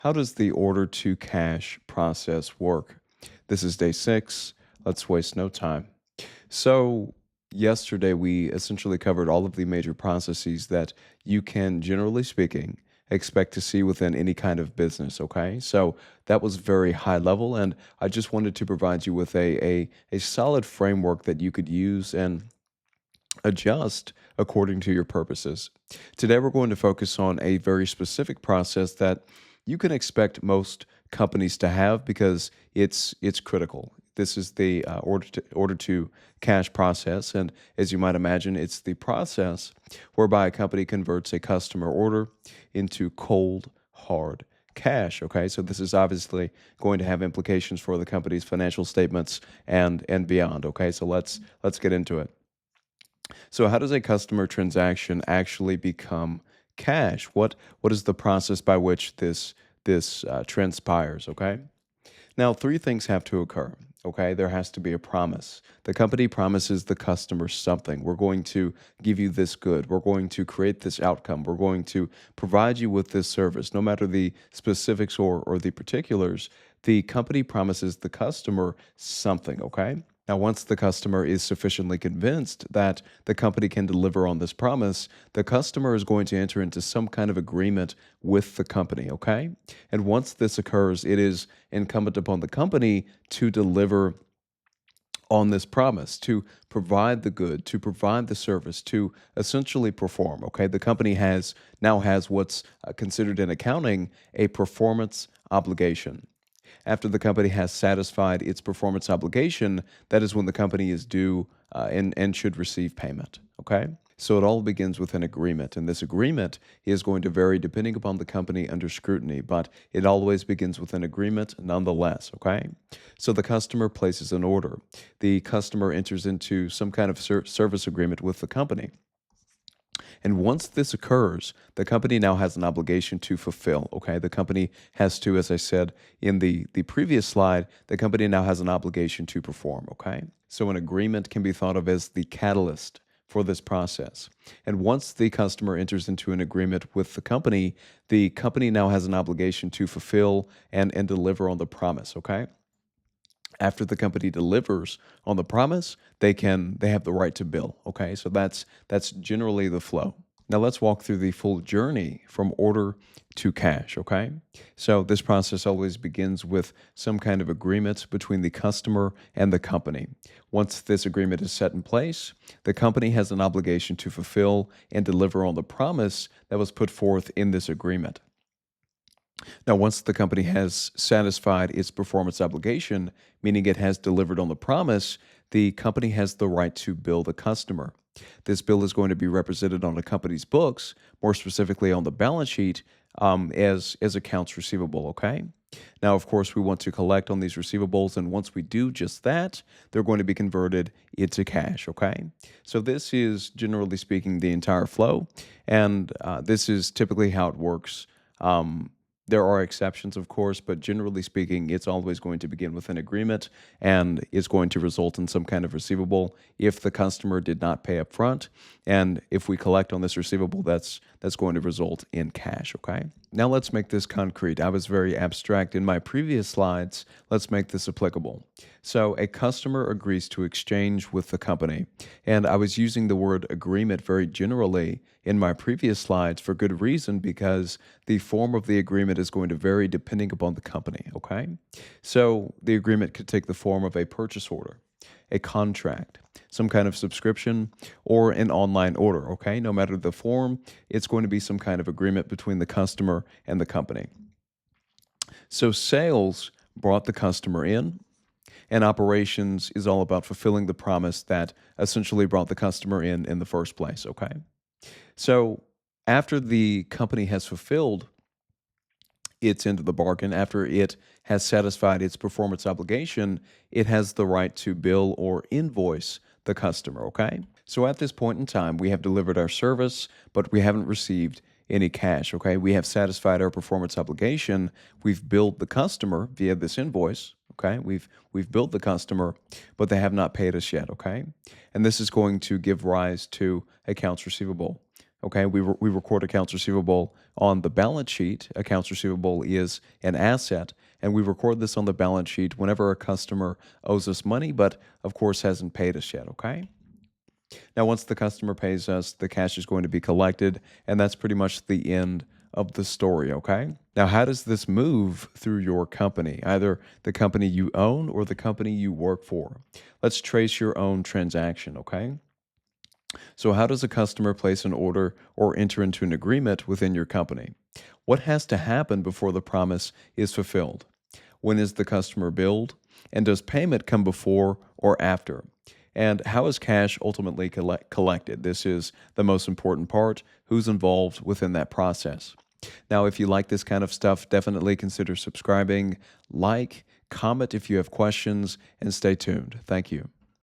How does the order to cash process work? This is day 6. Let's waste no time. So, yesterday we essentially covered all of the major processes that you can, generally speaking, expect to see within any kind of business. Okay. So, that was very high level. And I just wanted to provide you with a solid framework that you could use and adjust according to your purposes. Today, we're going to focus on a very specific process that you can expect most companies to have because it's critical. This is the order to cash process, and as you might imagine, it's the process whereby a company converts a customer order into cold hard cash. Okay, so this is obviously going to have implications for the company's financial statements and beyond. Okay, so let's get into it. So how does a customer transaction actually become cash? What is the process by which this transpires? Okay. Now, three things have to occur. Okay, there has to be a promise. The company promises the customer something. We're going to give you this good. We're going to create this outcome. We're going to provide you with this service. No matter the specifics or the particulars, the company promises the customer something. Okay. Now, once the customer is sufficiently convinced that the company can deliver on this promise, the customer is going to enter into some kind of agreement with the company, okay? And once this occurs, it is incumbent upon the company to deliver on this promise, to provide the good, to provide the service, to essentially perform, okay? The company now has what's considered in accounting a performance obligation. After the company has satisfied its performance obligation, that is when the company is due and should receive payment. Okay? So it all begins with an agreement, and this agreement is going to vary depending upon the company under scrutiny, but it always begins with an agreement nonetheless. Okay? So the customer places an order. The customer enters into some kind of service agreement with the company. And once this occurs, the company now has an obligation to fulfill. Okay. The company has to, as I said in the previous slide, the company now has an obligation to perform. Okay. So an agreement can be thought of as the catalyst for this process. And once the customer enters into an agreement with the company now has an obligation to fulfill and deliver on the promise. Okay. After the company delivers on the promise, they have the right to bill. Okay, so that's generally the flow. Now let's walk through the full journey from order to cash. Okay, so this process always begins with some kind of agreement between the customer and the company. Once this agreement is set in place, the company has an obligation to fulfill and deliver on the promise that was put forth in this agreement. Now, once the company has satisfied its performance obligation, meaning it has delivered on the promise, the company has the right to bill the customer. This bill is going to be represented on the company's books, more specifically on the balance sheet, as accounts receivable. Okay. Now, of course, we want to collect on these receivables, and once we do just that, they're going to be converted into cash. Okay. So this is generally speaking the entire flow, and this is typically how it works. There are exceptions, of course, but generally speaking, it's always going to begin with an agreement and is going to result in some kind of receivable if the customer did not pay up front. And if we collect on this receivable, that's going to result in cash, okay? Now let's make this concrete. I was very abstract in my previous slides. Let's make this applicable. So a customer agrees to exchange with the company, and I was using the word agreement very generally in my previous slides for good reason because the form of the agreement is going to vary depending upon the company, okay? So the agreement could take the form of a purchase order, a contract, some kind of subscription, or an online order, okay? No matter the form, it's going to be some kind of agreement between the customer and the company. So sales brought the customer in, and operations is all about fulfilling the promise that essentially brought the customer in the first place, okay? So after the company has fulfilled its end of the bargain, after it has satisfied its performance obligation, it has the right to bill or invoice the customer, okay? So at this point in time, we have delivered our service, but we haven't received any cash, okay? We have satisfied our performance obligation. We've billed the customer via this invoice, okay? We've billed the customer, but they have not paid us yet, okay? And this is going to give rise to accounts receivable. Okay, we record accounts receivable on the balance sheet. Accounts receivable is an asset, and we record this on the balance sheet whenever a customer owes us money, but of course hasn't paid us yet. Okay. Now, once the customer pays us, the cash is going to be collected, and that's pretty much the end of the story. Okay. Now, how does this move through your company, either the company you own or the company you work for? Let's trace your own transaction. Okay. So, how does a customer place an order or enter into an agreement within your company? What has to happen before the promise is fulfilled? When is the customer billed? And does payment come before or after? And how is cash ultimately collected? This is the most important part. Who's involved within that process? Now, if you like this kind of stuff, definitely consider subscribing, like, comment if you have questions, and stay tuned. Thank you.